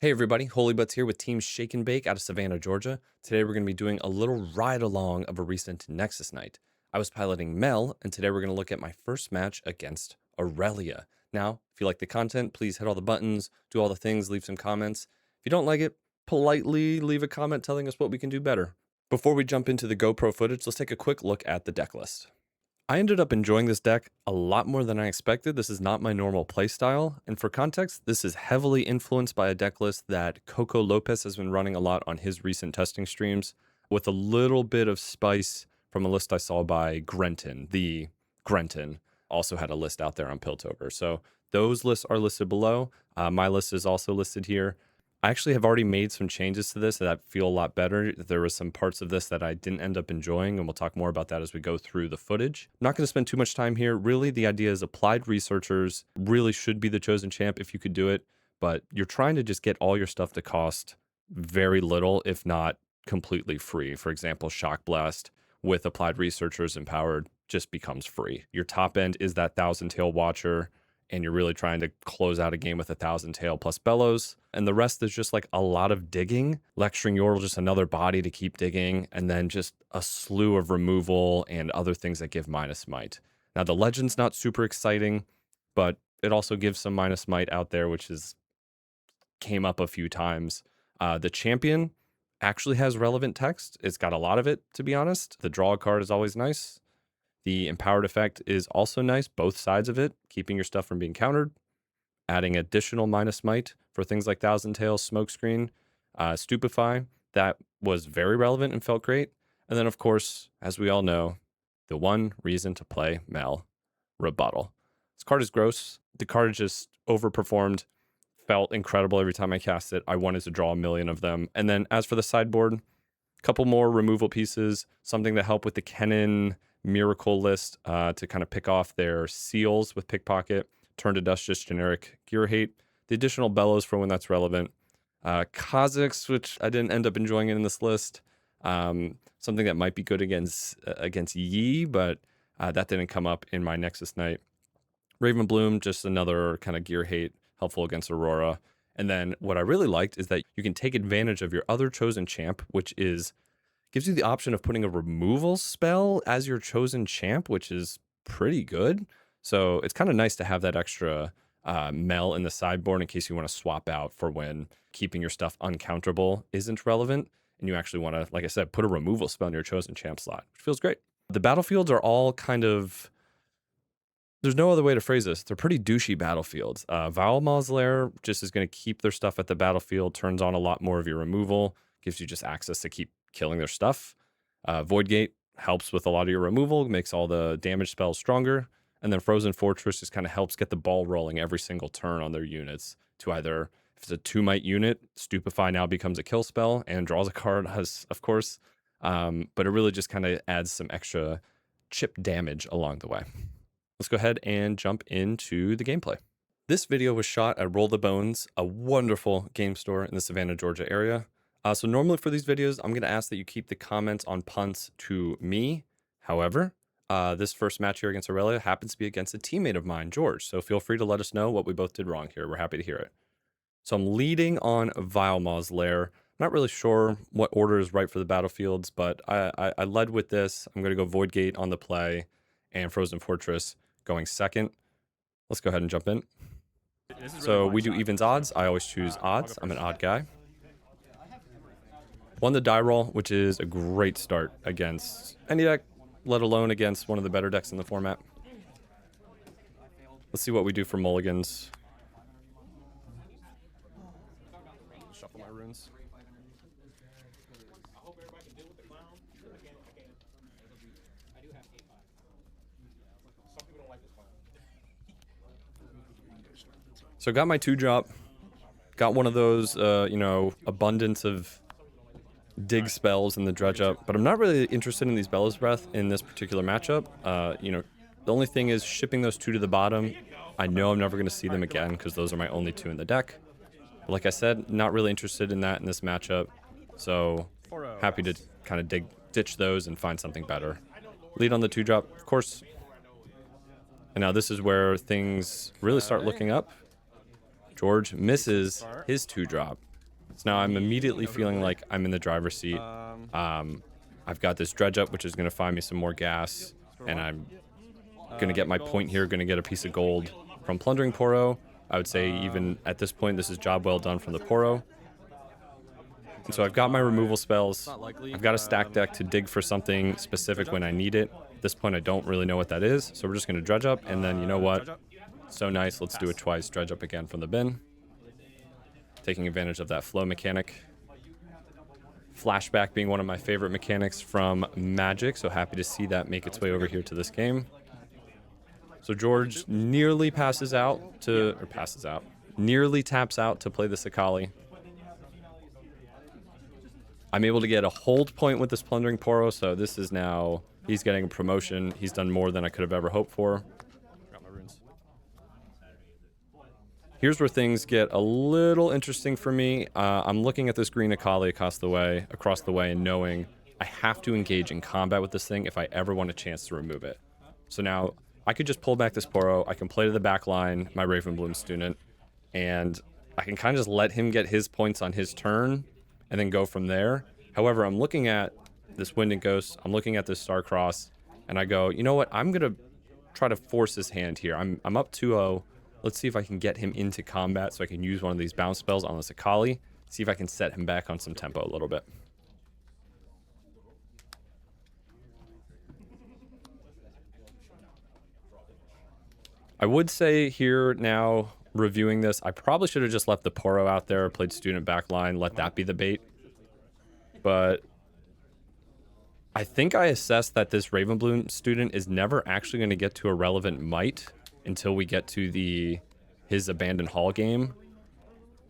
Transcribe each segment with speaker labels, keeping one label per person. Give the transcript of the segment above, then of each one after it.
Speaker 1: Hey everybody, Holy Butts here with Team Shake and Bake out of Savannah, Georgia. Today we're going to be doing a little ride along of a recent Nexus Night. I was piloting Mel, and today we're going to look at my first match against Aurelia. Now, if you like the content, please hit all the buttons, do all the things, leave some comments. If you don't like it, politely leave a comment telling us what we can do better. Before we jump into the GoPro footage, let's take a quick look at the deck list. I ended up enjoying this deck a lot more than I expected. This is not my normal playstyle, and for context, this is heavily influenced by a deck list that Coco Lopez has been running a lot on his recent testing streams, with a little bit of spice from a list I saw by Grenton. The Grenton also had a list out there on Piltover. So those lists are listed below. My list is also listed here. I actually have already made some changes to this that feel a lot better. There were some parts of this that I didn't end up enjoying, and we'll talk more about that as we go through the footage. I'm not going to spend too much time here. Really, the idea is applied researchers really should be the chosen champ if you could do it, but you're trying to just get all your stuff to cost very little, if not completely free. For example, Shock Blast with applied researchers empowered just becomes free. Your top end is that Thousand Tail Watcher, and you're really trying to close out a game with 1,000 tail plus bellows. And the rest is just like a lot of digging. Lecturing Yordle, just another body to keep digging, and then just a slew of removal and other things that give minus might. Now, the legend's not super exciting, but it also gives some minus might out there, which is came up a few times. The champion actually has relevant text. It's got a lot of it, to be honest. The draw card is always nice. The empowered effect is also nice, both sides of it, keeping your stuff from being countered, adding additional minus might for things like Thousand Tails, Smokescreen, Stupefy. That was very relevant and felt great. And then, of course, as we all know, the one reason to play Mel, Rebuttal. This card is gross. The card just overperformed, felt incredible every time I cast it. I wanted to draw a million of them. And then as for the sideboard, couple more removal pieces, something to help with the Kennen Miracle list to kind of pick off their seals with Pickpocket, Turn to Dust, just generic Gear Hate, the additional Bellows for when that's relevant, Kha'Zix, which I didn't end up enjoying in this list, something that might be good against Yi, but that didn't come up in my Nexus Night. Raven Bloom, just another kind of Gear Hate, helpful against Aurora. And then what I really liked is that you can take advantage of your other chosen champ, which gives you the option of putting a removal spell as your chosen champ, which is pretty good. So it's kind of nice to have that extra Mel in the sideboard in case you want to swap out for when keeping your stuff uncounterable isn't relevant. And you actually want to, like I said, put a removal spell in your chosen champ slot, which feels great. The battlefields are all kind of, there's no other way to phrase this. They're pretty douchey battlefields. Vile Mausoleer just is going to keep their stuff at the battlefield, turns on a lot more of your removal, gives you just access to keep killing their stuff. Voidgate helps with a lot of your removal, makes all the damage spells stronger. And then Frozen Fortress just kind of helps get the ball rolling every single turn on their units to either, if it's a 2 might unit, Stupefy now becomes a kill spell and draws a card, of course. But it really just kind of adds some extra chip damage along the way. Let's go ahead and jump into the gameplay. This video was shot at Roll the Bones, a wonderful game store in the Savannah, Georgia area. So normally for these videos, I'm going to ask that you keep the comments on punts to me. However, this first match here against Aurelia happens to be against a teammate of mine, George. So feel free to let us know what we both did wrong here. We're happy to hear it. So I'm leading on Vile Mausoleer. Not really sure what order is right for the battlefields, but I led with this. I'm going to go Voidgate on the play and Frozen Fortress going second. Let's go ahead and jump in. So we do evens odds. I always choose odds. I'm an odd guy. Won the die roll, which is a great start against any deck, let alone against one of the better decks in the format. Let's see what we do for mulligans. Shuffle my runes. So got my 2-drop. Got one of those, abundance of dig spells in the dredge up, but I'm not really interested in these Bellows Breath in this particular matchup. The only thing is shipping those 2 to the bottom. I know I'm never going to see them again because those are my only 2 in the deck. But like I said, not really interested in that in this matchup. So happy to kind of ditch those and find something better. Lead on the 2-drop, of course. And now this is where things really start looking up. George misses his 2-drop. So now I'm immediately feeling like I'm in the driver's seat. I've got this dredge up, which is going to find me some more gas, and I'm going to get my point here, going to get a piece of gold from plundering Poro. I would say even at this point, this is job well done from the Poro. And so I've got my removal spells. I've got a stack deck to dig for something specific when I need it. At this point, I don't really know what that is, so we're just going to dredge up, and then you know what? So nice, let's do it twice. Dredge up again from the bin. Taking advantage of that flow mechanic. Flashback being one of my favorite mechanics from Magic, so happy to see that make its way over here to this game. So George nearly nearly taps out to play the Sakali. I'm able to get a hold point with this plundering Poro, so this is now, he's getting a promotion. He's done more than I could have ever hoped for. Here's where things get a little interesting for me. I'm looking at this green Akali across the way and knowing I have to engage in combat with this thing if I ever want a chance to remove it. So now I could just pull back this Poro, I can play to the back line, my Ravenbloom student, and I can kind of just let him get his points on his turn and then go from there. However, I'm looking at this Wind and Ghost, I'm looking at this Starcross, and I go, you know what, I'm going to try to force his hand here. I'm up 2-0. Let's see if I can get him into combat so I can use one of these bounce spells on this Akali. See if I can set him back on some tempo a little bit. I would say here now, reviewing this, I probably should have just left the Poro out there, played student backline, let that be the bait. But I think I assessed that this Ravenbloom student is never actually going to get to a relevant might until we get to his Abandoned Hall game.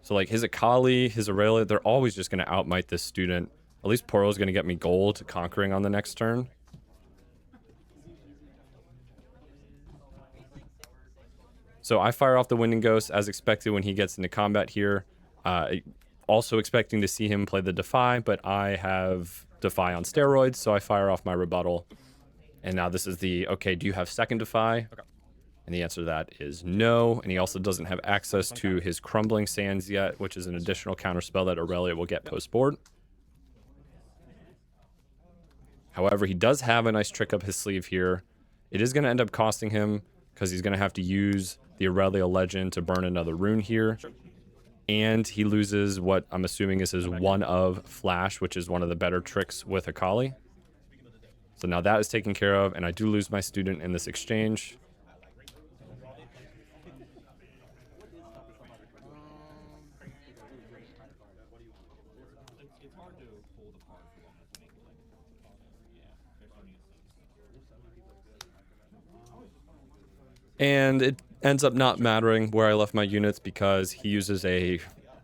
Speaker 1: So like his Akali, his Aurelia, they're always just going to outmight this student. At least Poro is going to get me gold conquering on the next turn. So I fire off the Wind and Ghost as expected when he gets into combat here. Also expecting to see him play the Defy, but I have Defy on steroids, so I fire off my rebuttal. And now this is okay, do you have second Defy? Okay. And the answer to that is no. And he also doesn't have access to his Crumbling Sands yet, which is an additional counterspell that Aurelia will get post-board. However, he does have a nice trick up his sleeve here. It is going to end up costing him because he's going to have to use the Aurelia Legend to burn another rune here. And he loses what I'm assuming is his one of Flash, which is one of the better tricks with Akali. So now that is taken care of, and I do lose my student in this exchange. And it ends up not mattering where I left my units because he uses a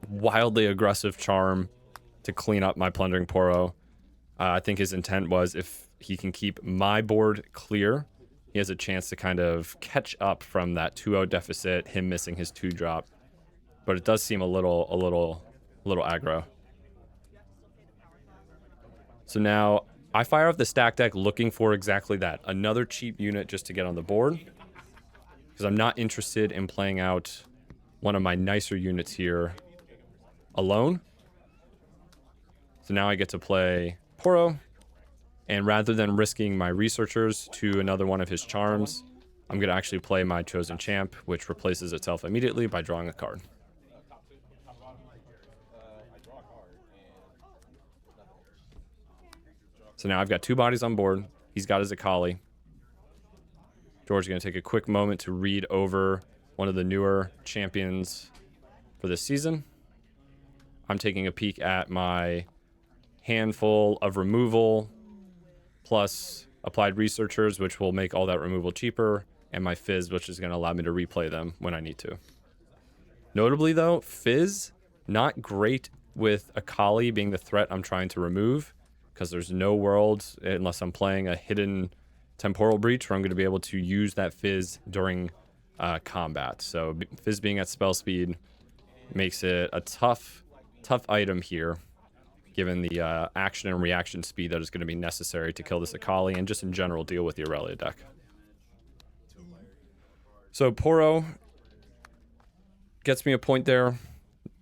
Speaker 1: wildly aggressive charm to clean up my plundering Poro. I think his intent was if he can keep my board clear, he has a chance to kind of catch up from that 2-0 deficit, him missing his 2-drop. But it does seem a little aggro. So now I fire off the stack deck looking for exactly that. Another cheap unit just to get on the board. Because I'm not interested in playing out one of my nicer units here alone. So now I get to play Poro. And rather than risking my researchers to another one of his charms, I'm going to actually play my chosen champ, which replaces itself immediately by drawing a card. So now I've got 2 bodies on board. He's got his Akali. George is going to take a quick moment to read over one of the newer champions for this season. I'm taking a peek at my handful of removal plus applied researchers, which will make all that removal cheaper, and my Fizz, which is going to allow me to replay them when I need to. Notably, though, Fizz, not great with Akali being the threat I'm trying to remove, because there's no world, unless I'm playing a hidden Temporal Breach, where I'm going to be able to use that Fizz during combat. So Fizz being at spell speed makes it a tough item here, given the action and reaction speed that is going to be necessary to kill this Akali and just in general deal with the Aurelia deck. So Poro gets me a point there.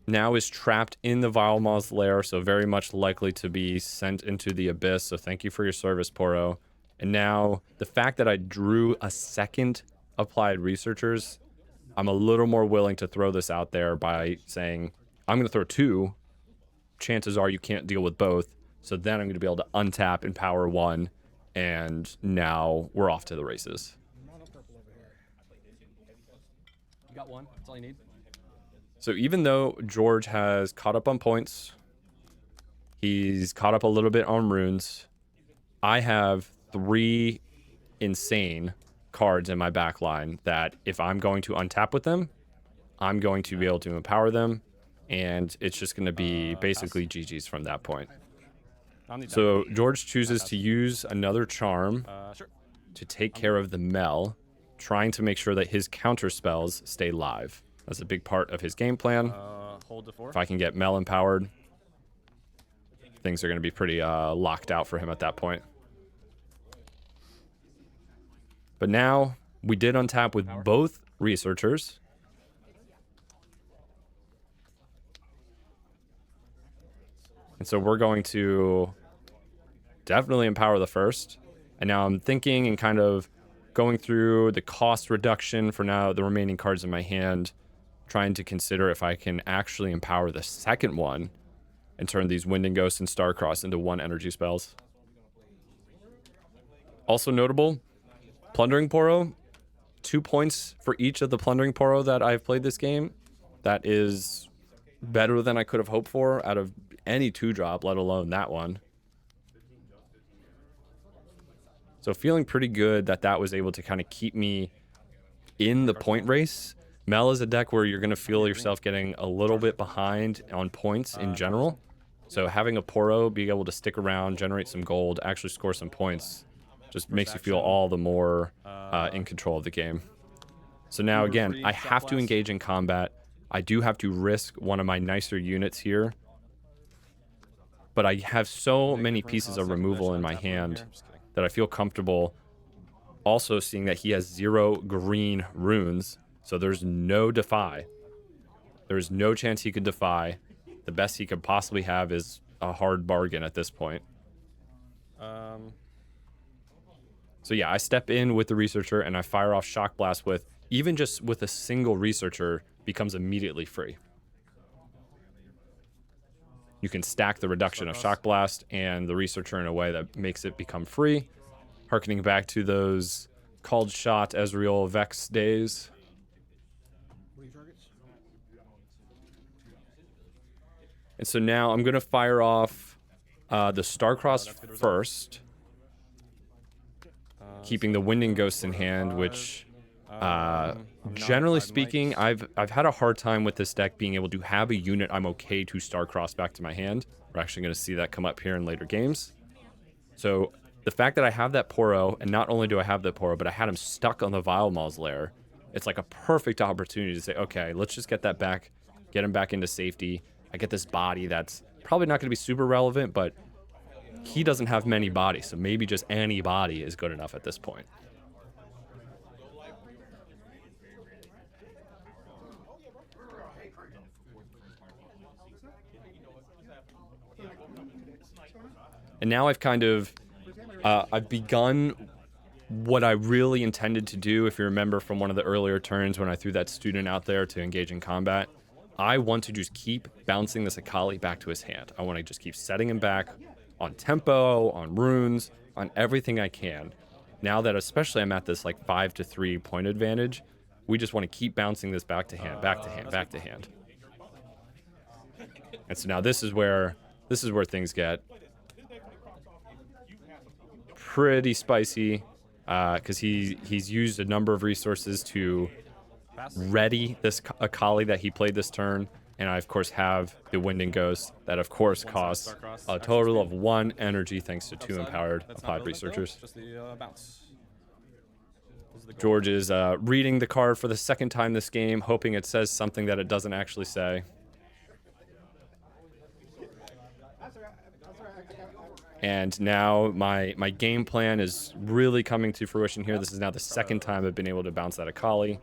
Speaker 1: Now is trapped in the Vile Maw's lair, so very much likely to be sent into the abyss. So thank you for your service, Poro. And now the fact that I drew a second applied researchers, I'm a little more willing to throw this out there by saying, I'm going to throw 2. Chances are you can't deal with both. So then I'm going to be able to untap and power 1. And now we're off to the races. You got 1. That's all you need. So even though George has caught up on points, he's caught up a little bit on runes, I have 3 insane cards in my back line that if I'm going to untap with them, I'm going to be able to empower them, and it's just going to be basically GG's from that point. So George chooses to use another charm to take care of the Mel, trying to make sure that his counter spells stay live. That's a big part of his game plan. If I can get Mel empowered, things are going to be pretty locked out for him at that point. But now, we did untap with both researchers. And so we're going to definitely empower the first. And now I'm thinking and kind of going through the cost reduction for now the remaining cards in my hand, trying to consider if I can actually empower the second one and turn these Wind and Ghost and Starcross into 1 energy spells. Also notable, Plundering Poro, 2 points for each of the Plundering Poro that I've played this game. That is better than I could have hoped for out of any 2-drop, let alone that one. So feeling pretty good that that was able to kind of keep me in the point race. Mel is a deck where you're going to feel yourself getting a little bit behind on points in general. So having a Poro be able to stick around, generate some gold, actually score some points, just makes you feel all the more in control of the game. So now again, I have to engage in combat. I do have to risk one of my nicer units here. But I have so many pieces of removal in my hand that I feel comfortable also seeing that he has 0 green runes. So there's no defy. There's no chance he could defy. The best he could possibly have is a hard bargain at this point. So yeah, I step in with the researcher and I fire off Shock Blast with, even just with a single researcher, becomes immediately free. You can stack the reduction of Shock Blast and the researcher in a way that makes it become free. Harkening back to those Called Shot Ezreal Vex days. And so now I'm going to fire off the Starcross first, keeping the Wind and Ghost in hand, which, generally speaking, I've had a hard time with this deck being able to have a unit I'm okay to Starcross back to my hand. We're actually going to see that come up here in later games. So the fact that I have that Poro, and not only do I have that Poro, but I had him stuck on the Vile Maw's lair, it's like a perfect opportunity to say, okay, let's just get that back, get him back into safety. I get this body that's probably not going to be super relevant, but he doesn't have many bodies, so maybe just any body is good enough at this point. And now I've kind of, I've begun what I really intended to do. If you remember from one of the earlier turns when I threw that student out there to engage in combat, I want to just keep bouncing this Akali back to his hand. I want to just keep setting him back on tempo, on runes, on everything I can. Now that especially I'm at this like 5-3 point advantage, we just want to keep bouncing this back to hand, back to hand, back to hand. And so now this is where things get pretty spicy, because he's used a number of resources to ready this Akali that he played this turn, and I of course have the Wind and Ghost that of course costs a total of 1 energy thanks to 2 empowered applied researchers. George is reading the card for the second time this game, hoping it says something that it doesn't actually say. And now my game plan is really coming to fruition here. This is now the second time I've been able to bounce that Akali.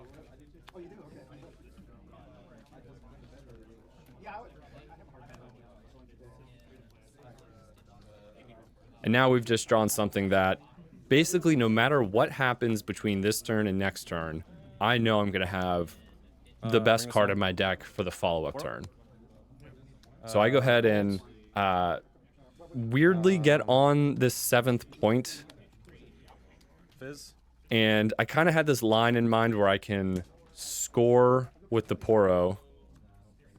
Speaker 1: And now we've just drawn something that basically no matter what happens between this turn and next turn, I know I'm going to have the best card in my deck for the follow-up turn. So I go ahead and weirdly get on this 7th point. And I kind of had this line in mind where I can score with the Poro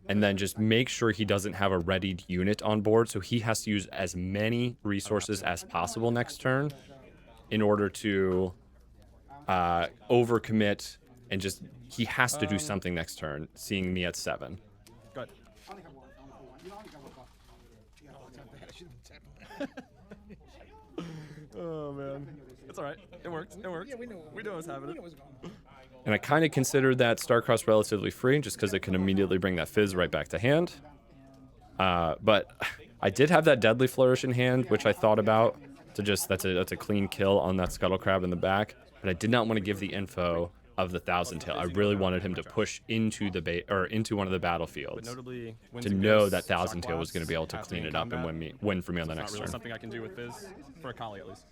Speaker 1: and then just make sure he doesn't have a readied unit on board. So he has to use as many resources as possible next turn in order to overcommit, and just he has to do something next turn, seeing me at 7.
Speaker 2: Good. Oh man, it's all right. It works. It works. Yeah, we know what's happening.
Speaker 1: And I kind of considered that Starcross relatively free, just because it can immediately bring that Fizz right back to hand. But I did have that Deadly Flourish in hand, which I thought about to just that's a clean kill on that Scuttle Crab in the back. But I did not want to give the info of the Thousand Tail. I really wanted him to push into the into one of the battlefields to know that Thousand Tail was going to be able to clean it up and win for me on the next turn.
Speaker 2: Something I can do with Fizz for a Kali at least.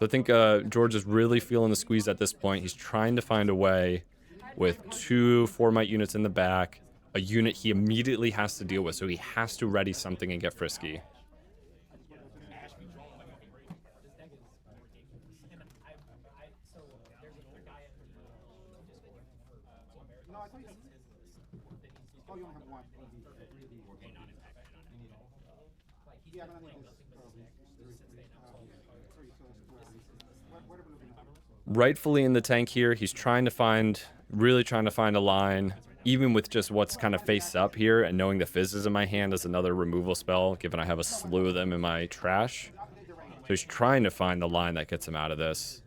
Speaker 1: So I think George is really feeling the squeeze at this point. He's trying to find a way with 2 4-mite units in the back, a unit he immediately has to deal with, so he has to ready something and get frisky. Rightfully in the tank here, he's really trying to find a line, even with just what's kind of face up here, and knowing the Fizz is in my hand as another removal spell, given I have a slew of them in my trash. So he's trying to find the line that gets him out of this.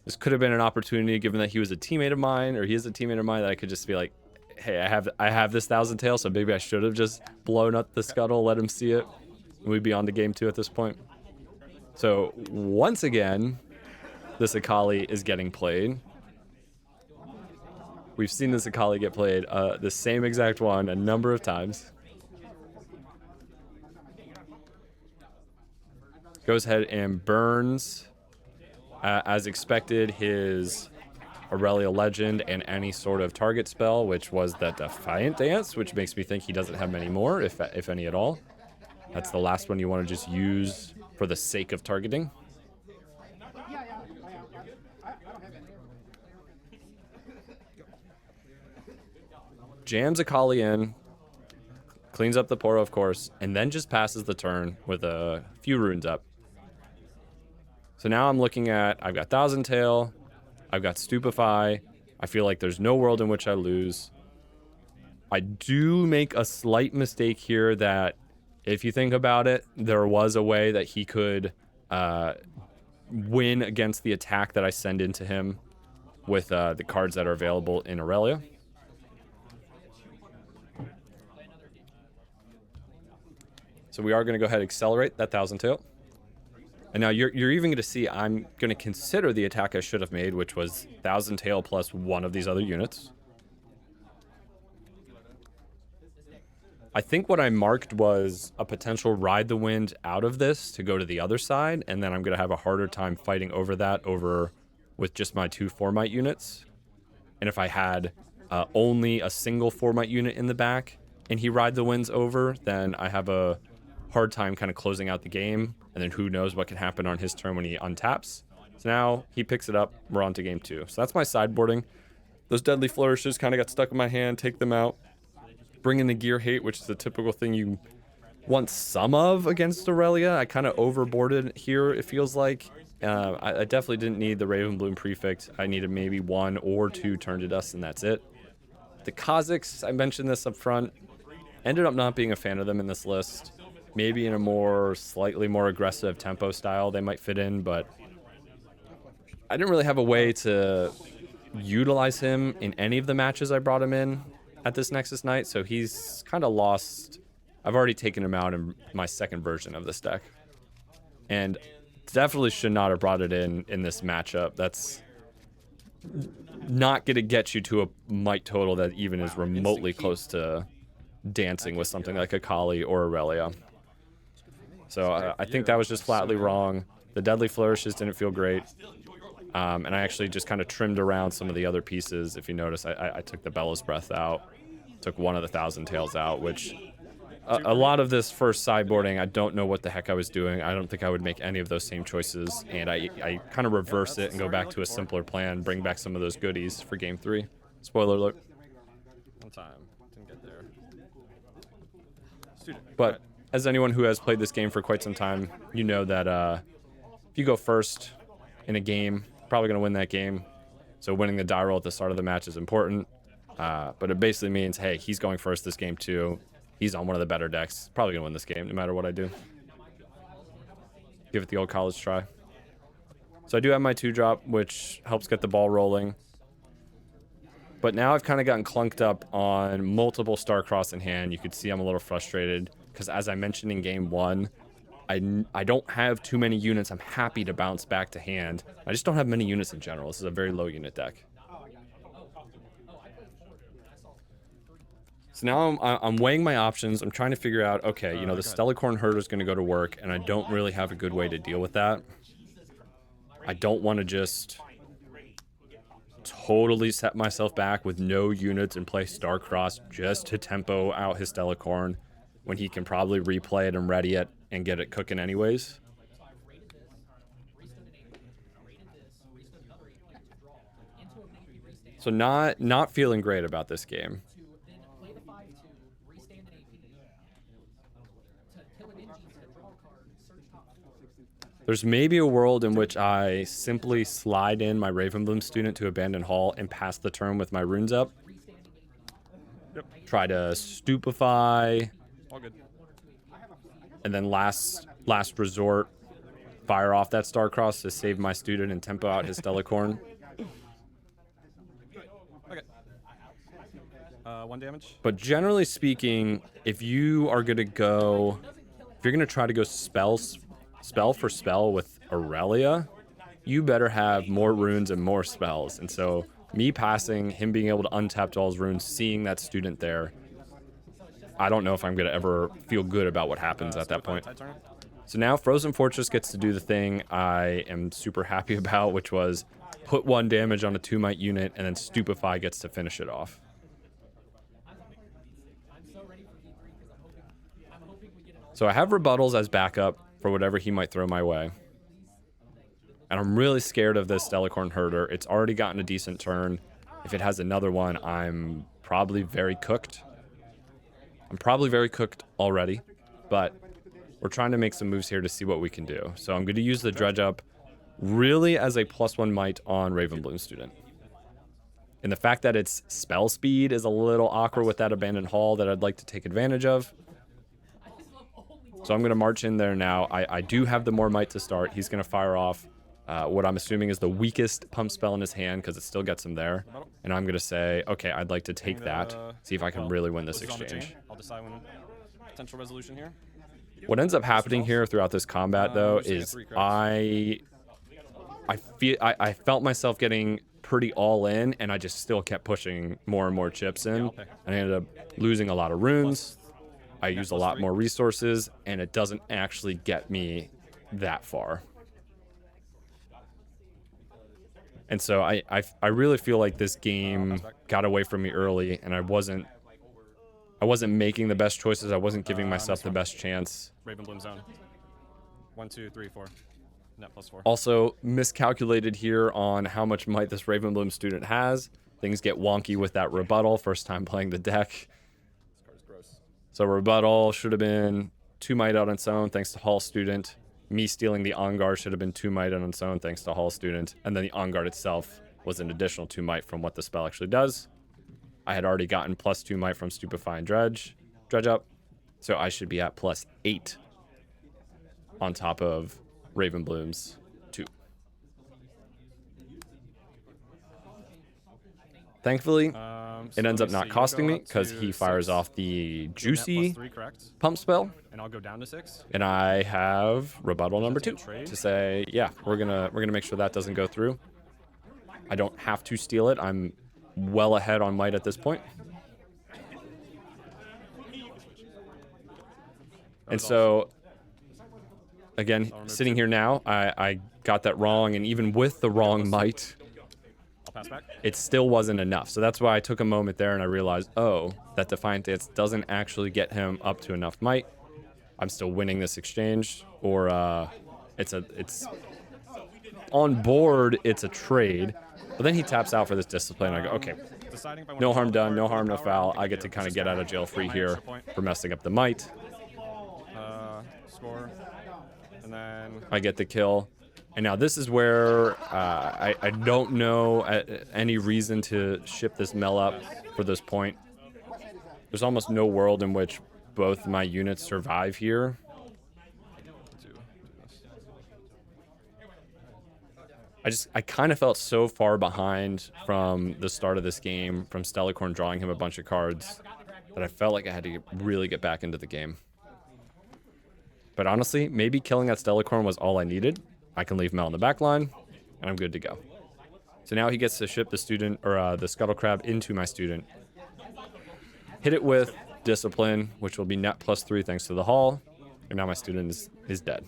Speaker 1: This could have been an opportunity, given that he was a teammate of mine, or he is a teammate of mine, that I could just be like, hey, I have this Thousand Tail, so maybe I should have just blown up the Scuttle, let him see it, and we'd be on to game 2 at this point. So once again, this Akali is getting played. We've seen this Akali get played, the same exact one, a number of times. Goes ahead and burns, as expected, his Aurelia Legend and any sort of target spell, which was that Defiant Dance, which makes me think he doesn't have many more, if any at all. That's the last one you want to just use for the sake of targeting. Jams Akali in, cleans up the Poro, of course, and then just passes the turn with a few runes up. So now I'm looking at, I've got Thousand Tail, I've got Stupefy. I feel like there's no world in which I lose. I do make a slight mistake here that, if you think about it, there was a way that he could win against the attack that I send into him with the cards that are available in Aurelia. So we are going to go ahead and accelerate that Thousand Tail. And now you're even going to see I'm going to consider the attack I should have made, which was Thousand Tail plus one of these other units. I think what I marked was a potential ride the wind out of this to go to the other side, and then I'm going to have a harder time fighting over that with just my 2 4-mite units. And if I had only a single 4-mite unit in the back and he ride the winds over, then I have a hard time kind of closing out the game, and then who knows what can happen on his turn when he untaps. So now he picks it up, we're on to game 2. So that's my sideboarding. Those Deadly Flourishes kind of got stuck in my hand, take them out. Bring in the Gear Hate, which is the typical thing you want some of against Aurelia. I kind of overboarded here, it feels like. I definitely didn't need the Ravenbloom Prefect. I needed maybe 1 or 2 Turn to Dust, and that's it. The Kha'Zix, I mentioned this up front, ended up not being a fan of them in this list. Maybe in a slightly more aggressive tempo style they might fit in, but I didn't really have a way to utilize him in any of the matches I brought him in at this Nexus Night, so he's kind of lost. I've already taken him out in my second version of this deck, and definitely should not have brought it in this matchup. not going to get you to a might total that even is remotely close to dancing with something like a Kali or Aurelia. So I think that was just flatly wrong. The deadly flourishes didn't feel great. And I actually just kind of trimmed around some of the other pieces. If you notice, I took the Bella's Breath out, took one of the Thousand Tails out, which a lot of this first sideboarding, I don't know what the heck I was doing. I don't think I would make any of those same choices. And I kind of reverse it and go back to a simpler plan, bring back some of those goodies for game 3. Spoiler alert.
Speaker 2: One time. Didn't get there.
Speaker 1: But as anyone who has played this game for quite some time, you know that if you go first in a game, probably going to win that game. So winning the die roll at the start of the match is important. But it basically means, hey, he's going first this game too. He's on one of the better decks. Probably going to win this game no matter what I do. Give it the old college try. So I do have my 2-drop, which helps get the ball rolling. But now I've kind of gotten clunked up on multiple Starcross in hand. You could see I'm a little frustrated because, as I mentioned in game 1, I don't have too many units. I'm happy to bounce back to hand. I just don't have many units in general. This is a very low unit deck. So now I'm weighing my options. I'm trying to figure out, okay, you know, the Stellacorn Herder is going to go to work, and I don't really have a good way to deal with that. I don't want to just totally set myself back with no units and play Starcross just to tempo out his Stellacorn when he can probably replay it and ready it and get it cooking anyways. So not feeling great about this game. There's maybe a world in which I simply slide in my Ravenbloom student to Abandon Hall and pass the turn with my runes up.
Speaker 2: Yep.
Speaker 1: Try to stupefy.
Speaker 2: All good.
Speaker 1: And then last resort, fire off that Starcross to save my student and tempo out his Stellacorn.
Speaker 2: Okay. 1 damage.
Speaker 1: But generally speaking, if you are going to go... If you're going to try to go spell for spell with Aurelia, you better have more runes and more spells. And so me passing, him being able to untap all his runes, seeing that student there, I don't know if I'm going to ever feel good about what happens at that point. So now Frozen Fortress gets to do the thing I am super happy about, which was put 1 damage on a 2-might unit, and then Stupefy gets to finish it off. So I have rebuttals as backup for whatever he might throw my way. And I'm really scared of this Stellacorn Herder. It's already gotten a decent turn. If it has another one, I'm probably very cooked. I'm probably very cooked already, but we're trying to make some moves here to see what we can do. So I'm going to use the Dredge Up really as a +1 might on Ravenbloom student. And the fact that its spell speed is a little awkward with that Abandoned Hall that I'd like to take advantage of. So I'm going to march in there now. I do have the more might to start. He's going to fire off what I'm assuming is the weakest pump spell in his hand because it still gets him there. And I'm going to say, okay, I'd like to take that, see if I can really win this exchange.
Speaker 2: I'll decide when potential resolution here.
Speaker 1: What ends up happening here throughout this combat, though, is I felt myself getting pretty all in, and I just still kept pushing more and more chips in. And I ended up losing a lot of runes. I used a lot more resources, and it doesn't actually get me that far. And so I really feel like this game got away from me early, and I wasn't making the best choices. I wasn't giving myself the best chance.
Speaker 2: Ravenbloom zone. 1, 2, 3, 4. Net +4.
Speaker 1: Also miscalculated here on how much might this Ravenbloom student has. Things get wonky with that rebuttal. First time playing the deck. So rebuttal should have been 2 might out on its own thanks to Hall student. Me stealing the On Guard should have been 2 might on its own thanks to Hall student. And then the On Guard itself was an additional 2 might from what the spell actually does. I had already gotten +2 might from Stupefy and Dredge Up. So I should be at +8 on top of Ravenbloom's 2. Thankfully, it ends up not costing me because he fires off the juicy pump spell.
Speaker 2: And I'll go down to 6.
Speaker 1: And I have rebuttal number 2 to say, yeah, we're gonna make sure that doesn't go through. I don't have to steal it. I'm well ahead on might at this point. And so, again, sitting here now, I got that wrong, and even with the wrong might,
Speaker 2: I'll pass back.
Speaker 1: it still wasn't enough. So that's why I took a moment there and I realized, oh, that Defiant Dance doesn't actually get him up to enough might. I'm still winning this exchange, or it's on board, it's a trade. But then he taps out for this discipline. I go, okay, no harm done, no harm, no foul. I get to kind of get out of jail free here for messing up the might.
Speaker 2: Score. And then
Speaker 1: I get the kill. And now this is where I don't know any reason to ship this Mel up for this point. There's almost no world in which both my units survive here. I kind of felt so far behind from the start of this game, from Stellicorn drawing him a bunch of cards, that I felt like I had to really get back into the game. But honestly, maybe killing that Stellicorn was all I needed. I can leave Mel in the back line, and I'm good to go. So now he gets to ship the student, or the Scuttle Crab into my student. Hit it with Discipline, which will be net +3 thanks to the haul. And now my student is dead.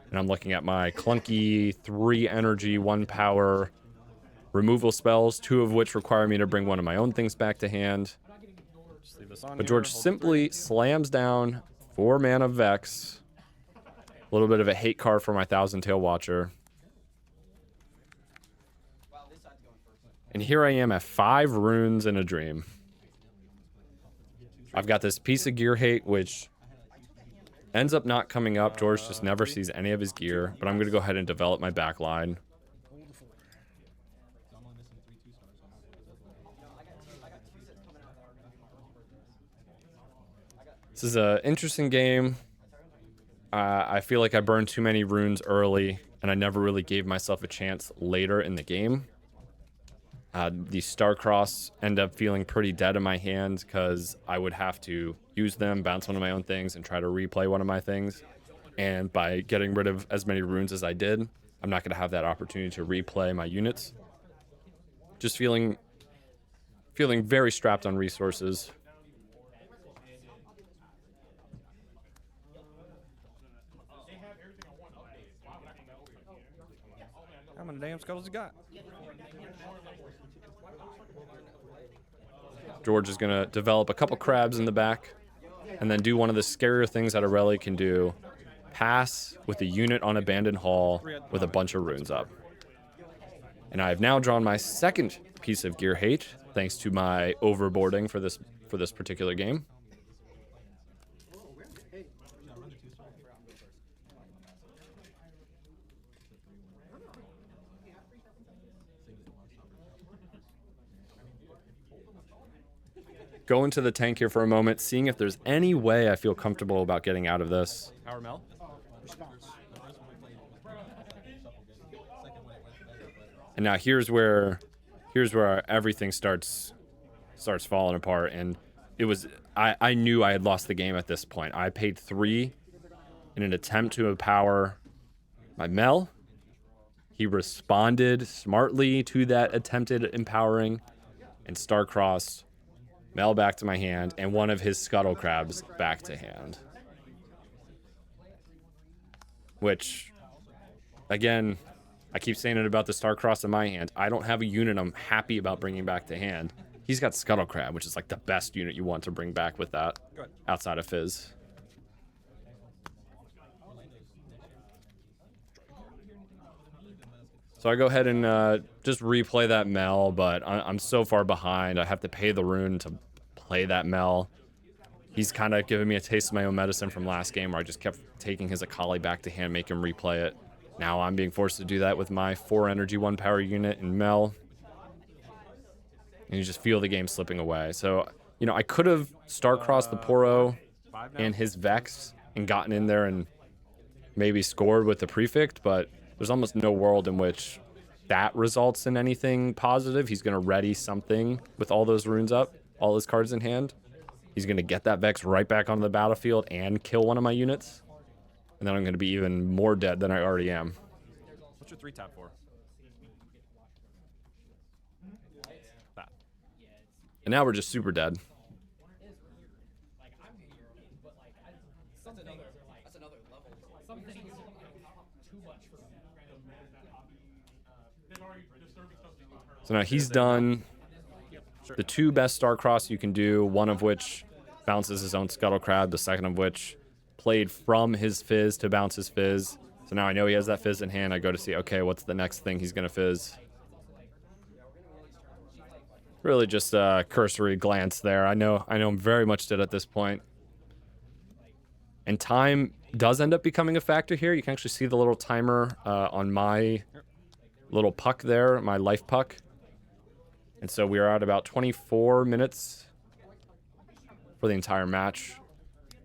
Speaker 1: And I'm looking at my clunky 3 energy, 1 power removal spells, 2 of which require me to bring one of my own things back to hand. But George simply slams down 4 mana Vex. A little bit of a hate card for my Thousand Tail Watcher. And here I am at 5 runes in a dream. I've got this piece of gear hate, which ends up not coming up. George just never sees any of his gear, but I'm going to go ahead and develop my back line. This is an interesting game. I feel like I burned too many runes early, and I never really gave myself a chance later in the game. The Starcross end up feeling pretty dead in my hands because I would have to use them, bounce one of my own things, and try to replay one of my things. And by getting rid of as many runes as I did, I'm not going to have that opportunity to replay my units. Just feeling very strapped on resources.
Speaker 2: how many damn skulls you got?
Speaker 1: George is going to develop a couple crabs in the back and then do one of the scarier things that Aurelia can do. Pass with a unit on Abandoned Hall with a bunch of runes up. And I've now drawn my second piece of gear hate, thanks to my overboarding for this particular game. Go into the tank here for a moment, seeing if there's any way I feel comfortable about getting out of this.
Speaker 2: Power Mel.
Speaker 1: And now here's where everything starts falling apart. And it was I knew I had lost the game at this point. I paid 3 in an attempt to empower my Mel. He responded smartly to that attempted empowering and star-crossed Mel back to my hand, and one of his Scuttle Crabs back to hand. Which, again, I keep saying it about the Star-Cross in my hand. I don't have a unit I'm happy about bringing back to hand. He's got Scuttle Crab, which is like the best unit you want to bring back with that, outside of Fizz. So I go ahead and just replay that Mel, but I'm so far behind. I have to pay the rune to play that Mel. He's kind of giving me a taste of my own medicine from last game where I just kept taking his Akali back to hand, make him replay it. Now I'm being forced to do that with my 4 energy, 1 power unit and Mel. And you just feel the game slipping away. So, you know, I could have star-crossed the Poro and his Vex and gotten in there and maybe scored with the Prefect, but there's almost no world in which that results in anything positive. He's going to ready something with all those runes up, all his cards in hand. He's going to get that Vex right back onto the battlefield and kill one of my units. And then I'm going to be even more dead than I already am.
Speaker 2: What's your 3 tap for?
Speaker 1: And now we're just super dead. So now he's done the 2 best Star-Cross you can do, one of which bounces his own Scuttle Crab, the second of which played from his Fizz to bounce his Fizz. So now I know he has that Fizz in hand. I go to see, okay, what's the next thing he's going to Fizz? Really just a cursory glance there. I know I'm very much dead at this point. And time does end up becoming a factor here. You can actually see the little timer on my little puck there, my life puck. And so we are at about 24 minutes for the entire match.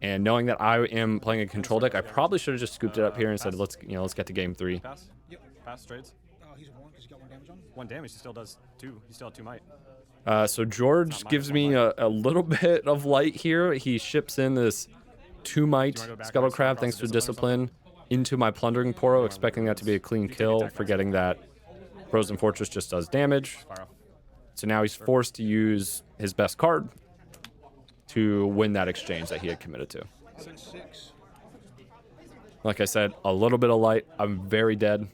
Speaker 1: And knowing that I am playing a control deck, I probably should have just scooped it up here and said, let's get to game 3.
Speaker 2: Pass. Yep. Pass trades. He's a 1 because he got 1 damage on. 1 damage. He still does 2. He still had 2 might.
Speaker 1: So George gives me a little bit of light here. He ships in this 2 might Scuttle Crab thanks to Discipline into my Plundering Poro, expecting that to be a clean kill, forgetting that Frozen Fortress just does damage. So now he's forced to use his best card to win that exchange that he had committed to. Like I said, a little bit of light. I'm very dead.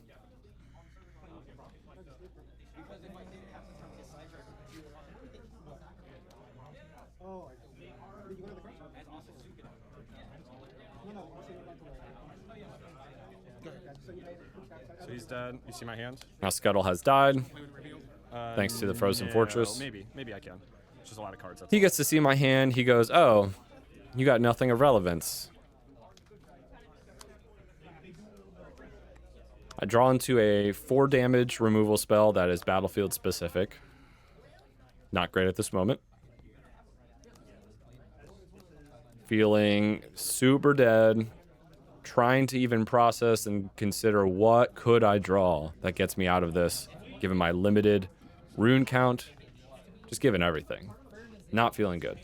Speaker 2: So he's dead. You see my hand?
Speaker 1: Now Scuttle has died. Thanks to the Frozen Fortress.
Speaker 2: Maybe I can. It's just a lot of cards.
Speaker 1: He gets to see my hand. He goes, oh, you got nothing of relevance. I draw into a 4 damage removal spell that is battlefield specific. Not great at this moment. Feeling super dead. Trying to even process and consider what could I draw that gets me out of this, given my limited rune count. Just given everything. Not feeling good.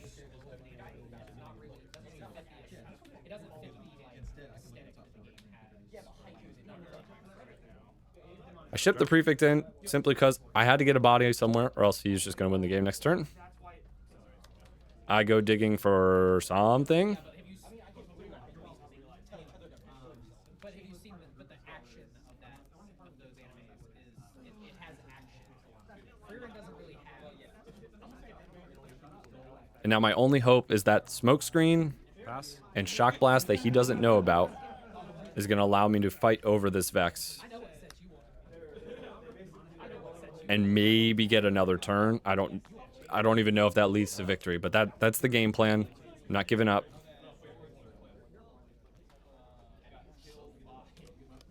Speaker 1: I shipped the Prefect in simply because I had to get a body somewhere or else he's just going to win the game next turn. I go digging for something. And now my only hope is that Smokescreen and Shock Blast that he doesn't know about is going to allow me to fight over this Vex. And maybe get another turn. I don't even know if that leads to victory, but that's the game plan. I'm not giving up.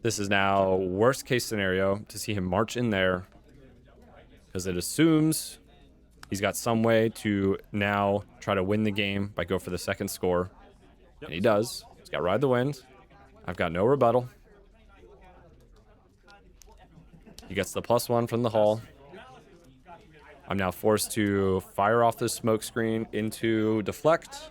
Speaker 1: This is now worst case scenario to see him march in there because it assumes he's got some way to now try to win the game by go for the second score. Yep. And he does. He's got Ride the Wind. I've got no rebuttal. He gets the +1 from the Hall. I'm now forced to fire off the smoke screen into Deflect.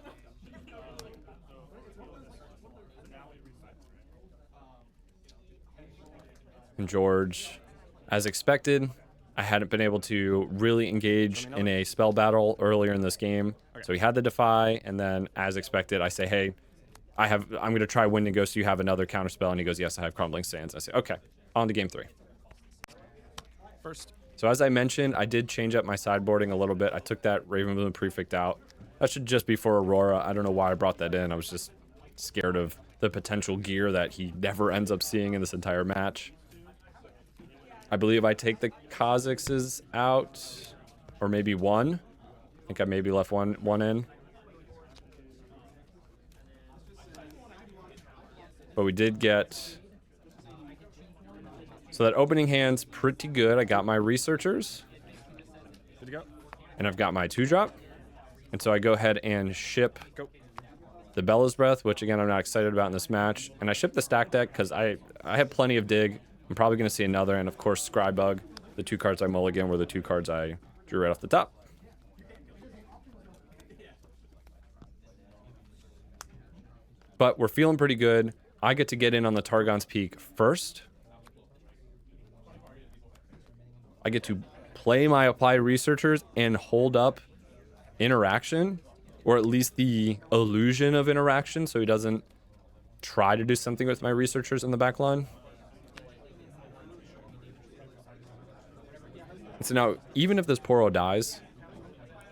Speaker 1: And George, as expected, I hadn't been able to really engage in a spell battle earlier in this game. So he had the Defy, and then, as expected, I say, hey, I'm going to try Wendigo, so you have another counterspell. And he goes, yes, I have Crumbling Sands. I say, okay, on to game 3.
Speaker 2: First.
Speaker 1: So as I mentioned, I did change up my sideboarding a little bit. I took that Ravenbloom Prefect out. That should just be for Aurora. I don't know why I brought that in. I was just scared of the potential gear that he never ends up seeing in this entire match. I believe I take the Kha'Zixes out, or maybe one. I think I maybe left one in. But we did get... So that opening hand's pretty good. I got my Researchers.
Speaker 2: Good to go.
Speaker 1: And I've got my 2-drop. And so I go ahead and ship the Bella's Breath, which again I'm not excited about in this match. And I ship the stack deck because I have plenty of dig. I'm probably going to see another. And of course, Scrybug. The 2 cards I mulligan were the 2 cards I drew right off the top. But we're feeling pretty good. I get to get in on the Targon's Peak first. I get to play my Apply Researchers and hold up interaction, or at least the illusion of interaction, so he doesn't try to do something with my researchers in the back line. And so now, even if this Poro dies,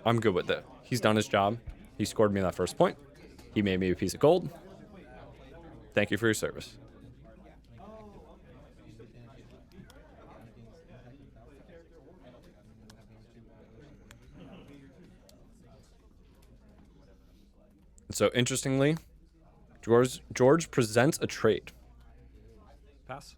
Speaker 1: I'm good with it. He's done his job. He scored me that first point. He made me a piece of gold. Thank you for your service. So interestingly, George presents a trade.
Speaker 2: Pass.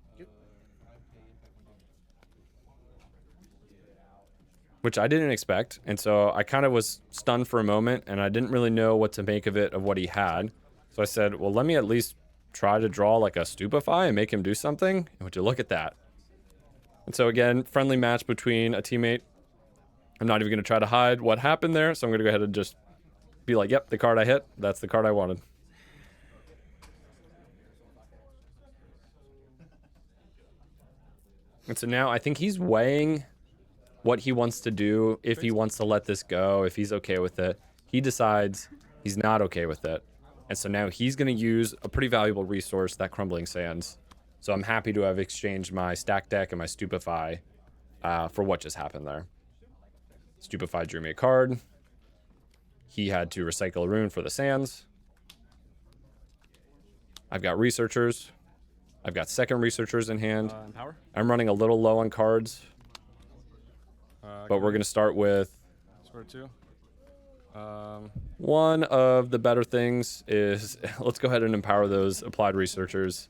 Speaker 1: Which I didn't expect, and so I kind of was stunned for a moment, and I didn't really know what to make of it, of what he had. So I said, well, let me at least try to draw like a Stupefy and make him do something. And would you look at that? And so again, friendly match between a teammate. I'm not even going to try to hide what happened there, so I'm going to go ahead and just be like, yep, the card I hit, that's the card I wanted. And so now I think he's weighing what he wants to do, if he wants to let this go, if he's okay with it. He decides he's not okay with it. And so now he's going to use a pretty valuable resource, that Crumbling Sands. So I'm happy to have exchanged my stack deck and my Stupefy for what just happened there. Stupefy drew me a card. He had to recycle a rune for the sands. I've got researchers. I've got second researchers in hand. I'm running a little low on cards. But we're going to start with one of the better things is let's go ahead and empower those applied researchers.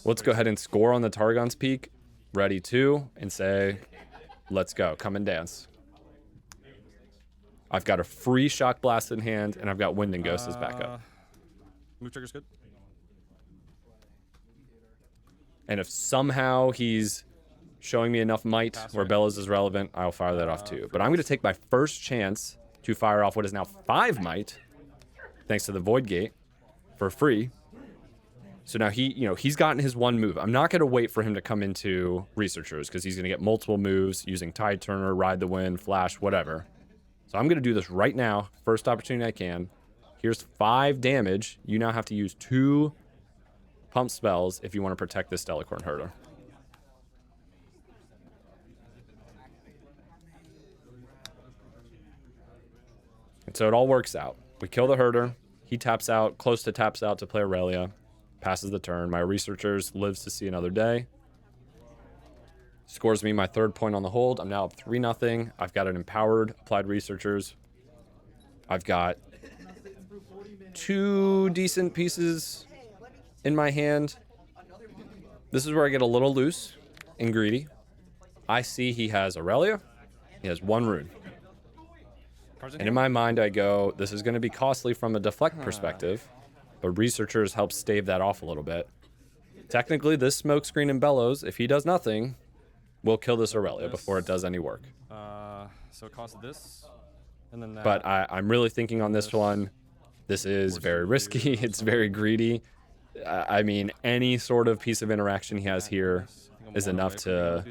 Speaker 1: Let's go ahead and score on the Targon's Peak. Ready to, and say, let's go. Come and dance. I've got a free Shock Blast in hand, and I've got Wind and Ghost as backup.
Speaker 2: Move trigger's good.
Speaker 1: And if somehow he's showing me enough might where Bellows is relevant, I'll fire that off too. But I'm going to take my first chance to fire off what is now 5 might, thanks to the Void Gate, for free. So now he's gotten his one move. I'm not going to wait for him to come into Researchers because he's going to get multiple moves using Tide Turner, Ride the Wind, Flash, whatever. So I'm going to do this right now. First opportunity I can. Here's 5 damage. You now have to use 2 pump spells if you want to protect this Delacorn Herder. And so it all works out. We kill the Herder. He taps out, close to taps out to play Aurelia. Passes the turn. My Researchers lives to see another day. Scores me my 3rd point on the hold. I'm now up 3-0. I've got an empowered applied Researchers. I've got 2 decent pieces in my hand. This is where I get a little loose and greedy. I see he has Aurelia. He has 1 rune. And in my mind, I go, this is going to be costly from a deflect perspective, but Researchers help stave that off a little bit. Technically, this Smokescreen and Bellows, if he does nothing, will kill this Aurelia before it does any work.
Speaker 2: So it costs this, and then that.
Speaker 1: But I'm really thinking on this one. This is very risky. It's very greedy. I mean, any sort of piece of interaction he has here is enough to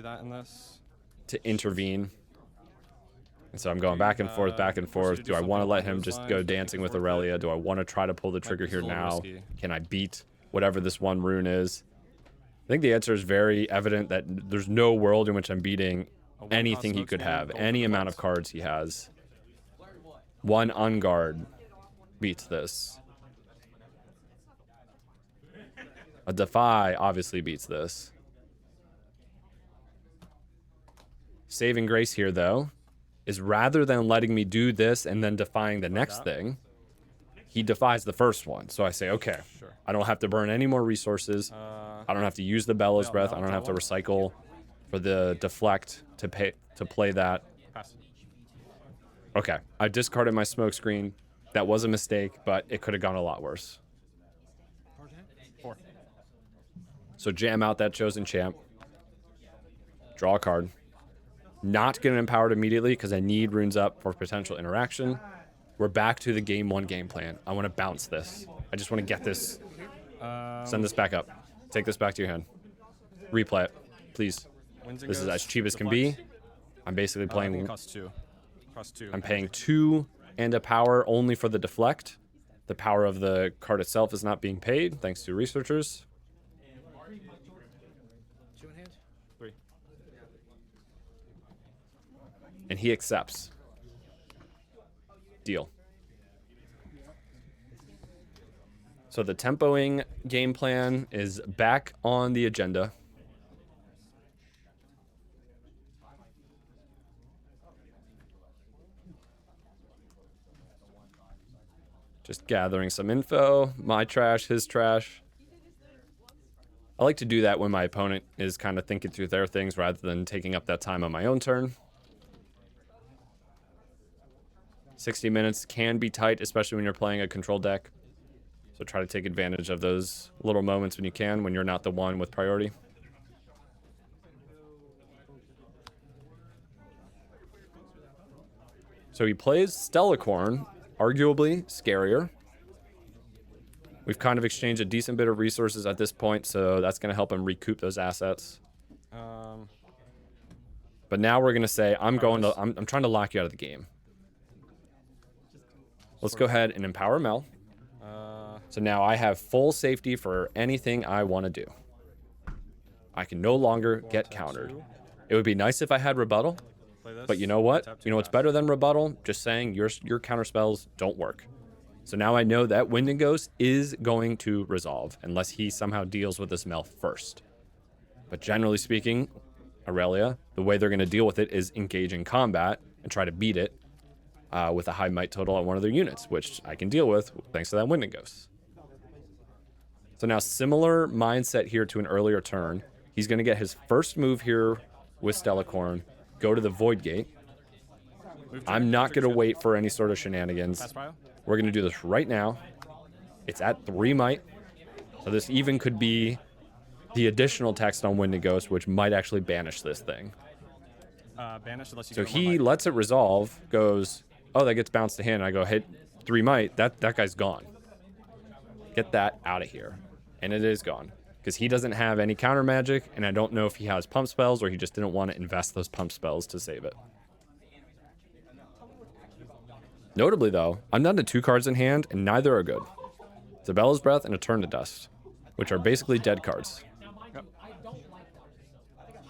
Speaker 1: intervene. And so I'm going back and forth, back and forth. Do I want to let him just go dancing with Aurelia? Do I want to try to pull the trigger here now? Can I beat whatever this 1 rune is? I think the answer is very evident that there's no world in which I'm beating anything he could have, any amount of cards he has. 1 Unguard beats this. A Defy obviously beats this. Saving grace here, though, is rather than letting me do this and then defying the next thing, he defies the first one. So I say, okay, I don't have to burn any more resources. I don't have to use the Bellows Breath. I don't have to recycle for the deflect to play that. Okay, I discarded my Smokescreen. That was a mistake, but it could have gone a lot worse.
Speaker 2: 4.
Speaker 1: So jam out that Chosen Champ. Draw a card. Not going to empower it immediately because I need runes up for potential interaction. We're back to the game 1 game plan. I want to bounce this. I just want to get this. Send this back up. Take this back to your hand. Replay it, please. This is as cheap as can be. I'm basically playing.
Speaker 2: Costs 2. Cost 2.
Speaker 1: I'm paying 2 and a power only for the deflect. The power of the card itself is not being paid, thanks to researchers.
Speaker 2: 2 in hand. 3.
Speaker 1: And he accepts. Deal. So the tempoing game plan is back on the agenda. Just gathering some info. My trash, his trash. I like to do that when my opponent is kind of thinking through their things rather than taking up that time on my own turn. 60 minutes can be tight, especially when you're playing a control deck. So try to take advantage of those little moments when you can, when you're not the one with priority. So he plays Stellacorn, arguably scarier. We've kind of exchanged a decent bit of resources at this point, so that's going to help him recoup those assets. But now we're going to say, I'm trying to lock you out of the game. Let's go ahead and empower Mel. So now I have full safety for anything I want to do. I can no longer get countered. It would be nice if I had rebuttal, but you know what? You know what's better than rebuttal? Just saying your counter spells don't work. So now I know that Wind and Ghost is going to resolve unless he somehow deals with this Mel first. But generally speaking, Aurelia, the way they're going to deal with it is engage in combat and try to beat it with a high might total on one of their units, which I can deal with thanks to that Wind and Ghost. So now similar mindset here to an earlier turn. He's going to get his first move here with Stellacorn, go to the Void Gate. I'm not going to wait for any sort of shenanigans. We're going to do this right now. It's at 3 might. So this even could be the additional text on Wind and Ghost, which might actually banish this thing. So he lets it resolve, goes, oh, that gets bounced to hand. I go, hit 3 might. That guy's gone. Get that out of here. And it is gone. Because he doesn't have any counter magic, and I don't know if he has pump spells or he just didn't want to invest those pump spells to save it. Notably, though, I'm down to 2 cards in hand, and neither are good. Zabella's Breath and a Turn to Dust, which are basically dead cards.
Speaker 2: Yep.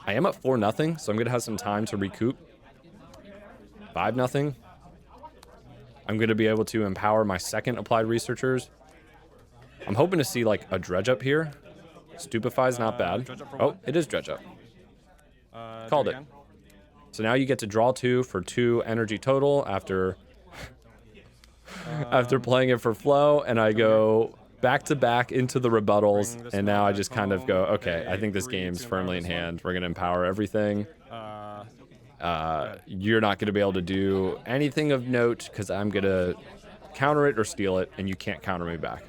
Speaker 1: I am at 4-0, so I'm going to have some time to recoup. 5-0. I'm going to be able to empower my second Applied Researchers. I'm hoping to see, like, a Dredge Up here. Stupefy is not bad. Oh, it is Dredge Up. Called it. So now you get to draw 2 for 2 energy total after after playing it for flow, and I go back to back into the rebuttals, and now I just kind of go, okay, I think this game's firmly in hand. We're going to empower everything. You're not going to be able to do anything of note because I'm going to counter it or steal it, and you can't counter me back.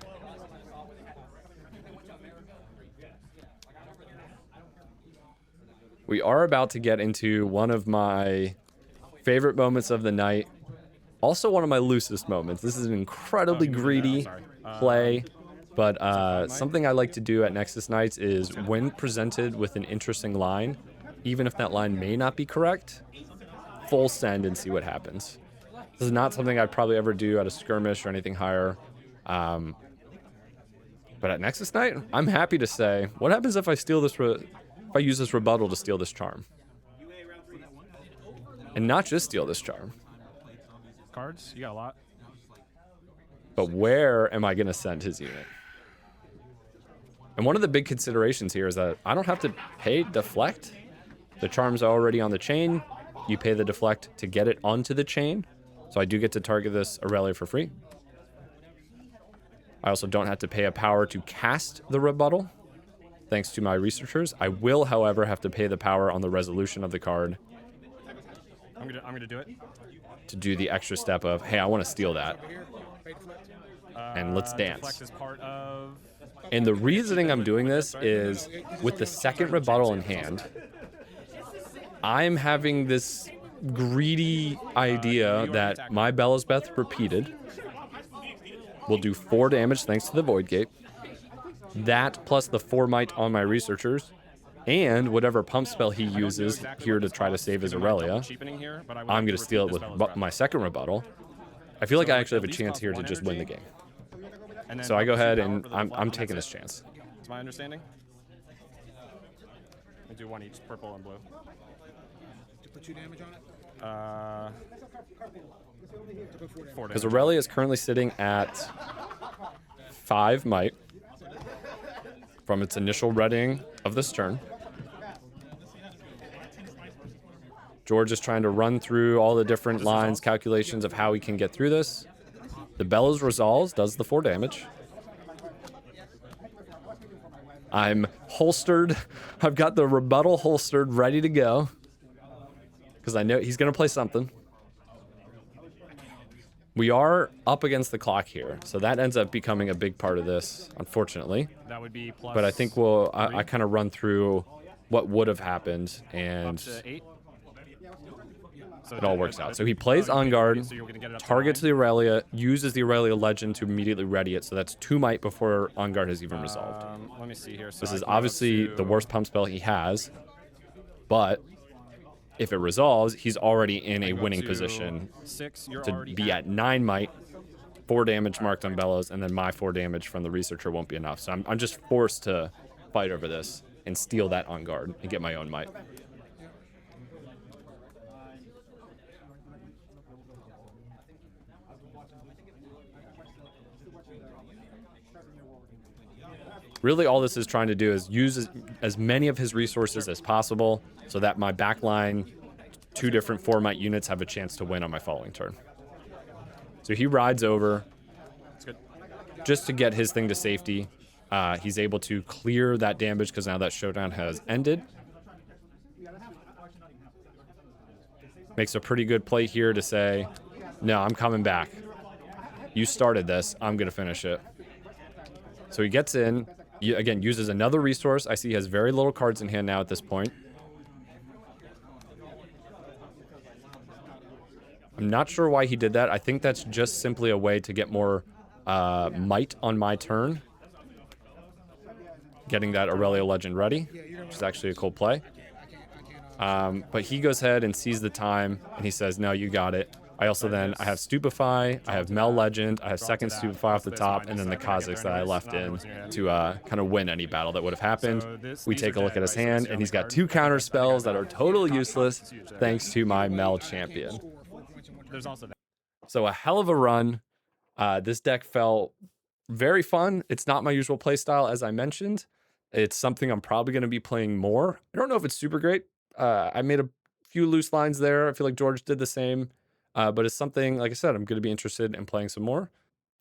Speaker 1: We are about to get into one of my favorite moments of the night. Also one of my loosest moments. This is an incredibly greedy play, but something I like to do at Nexus Nights is when presented with an interesting line, even if that line may not be correct, full send and see what happens. This is not something I'd probably ever do at a skirmish or anything higher. But at Nexus Night, I'm happy to say, what happens if I steal this? If I use this rebuttal to steal this charm, and not just steal this charm.
Speaker 2: Cards, you got a lot.
Speaker 1: But where am I going to send his unit? And one of the big considerations here is that I don't have to pay deflect. The charm's already on the chain. You pay the deflect to get it onto the chain. So I do get to target this Aurelia for free. I also don't have to pay a power to cast the rebuttal, thanks to my researchers. I will, however, have to pay the power on the resolution of the card.
Speaker 2: I'm gonna do it.
Speaker 1: To do the extra step of, hey, I want to steal that. And let's dance.
Speaker 2: Deflect is part of...
Speaker 1: And the reasoning I'm doing this is, with the second rebuttal in hand, I'm having this greedy idea that my Bella's Breath repeated will do 4 damage thanks to the Void Gate. That plus the 4 might on my researchers And whatever pump spell he uses here to try to save his Aurelia, I'm going to steal it with my second rebuttal. I feel like I actually have a chance here to just win the game. So I go ahead and I'm taking this chance.
Speaker 2: That's my understanding. I do one each, purple and blue.
Speaker 3: To put 2 damage on it?
Speaker 2: 4
Speaker 1: Because
Speaker 2: damage.
Speaker 1: Aurelia is currently sitting at 5 might from its initial readying of this turn. George is trying to run through all the different lines, calculations of how he can get through this. The Bellows resolves, does the 4 damage. I'm holstered. I've got the rebuttal holstered, ready to go. Because I know he's going to play something. We are up against the clock here, so that ends up becoming a big part of this, unfortunately.
Speaker 2: That would be plus.
Speaker 1: But I think I kind of run through what would have happened, and it all works out. So he plays On Guard, targets the Aurelia, uses the Aurelia Legend to immediately ready it. So that's 2 might before On Guard has even resolved.
Speaker 2: Let me see here. So
Speaker 1: This is obviously the worst pump spell he has, but if it resolves, he's already in a winning position
Speaker 2: 6. You're
Speaker 1: to be at 9 might, 4 damage marked on Bellows, and then my 4 damage from the Researcher won't be enough. So I'm just forced to fight over this and steal that On Guard and get my own might. Really, all this is trying to do is use as many of his resources as possible so that my backline 2 different 4 might units have a chance to win on my following turn. So he rides over just to get his thing to safety. He's able to clear that damage because now that showdown has ended. Makes a pretty good play here to say, no, I'm coming back. You started this. I'm going to finish it. So he gets in. Again, uses another resource. I see he has very little cards in hand now at this point. I'm not sure why he did that. I think that's just simply a way to get more might on my turn. Getting that Aurelia Legend ready, which is actually a cool play. But he goes ahead and sees the time, and he says, no, you got it. I also then, I have Stupefy, I have Mel Legend, I have second Stupefy off the top, and then the Kazakhs that I left in to kind of win any battle that would have happened. We take a look at his hand, and he's got 2 counter spells that are totally useless thanks to my Mel champion. So a hell of a run. This deck felt very fun. It's not my usual play style, as I mentioned. It's something I'm probably going to be playing more. I don't know if it's super great. I made a few loose lines there. I feel like George did the same. But it's something, like I said, I'm going to be interested in playing some more.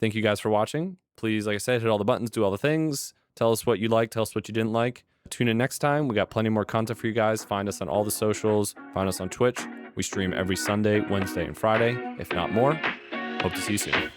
Speaker 1: Thank you guys for watching. Please, like I said, hit all the buttons, do all the things. Tell us what you liked, tell us what you didn't like. Tune in next time. We got plenty more content for you guys. Find us on all the socials. Find us on Twitch. We stream every Sunday, Wednesday, and Friday, if not more. Hope to see you soon.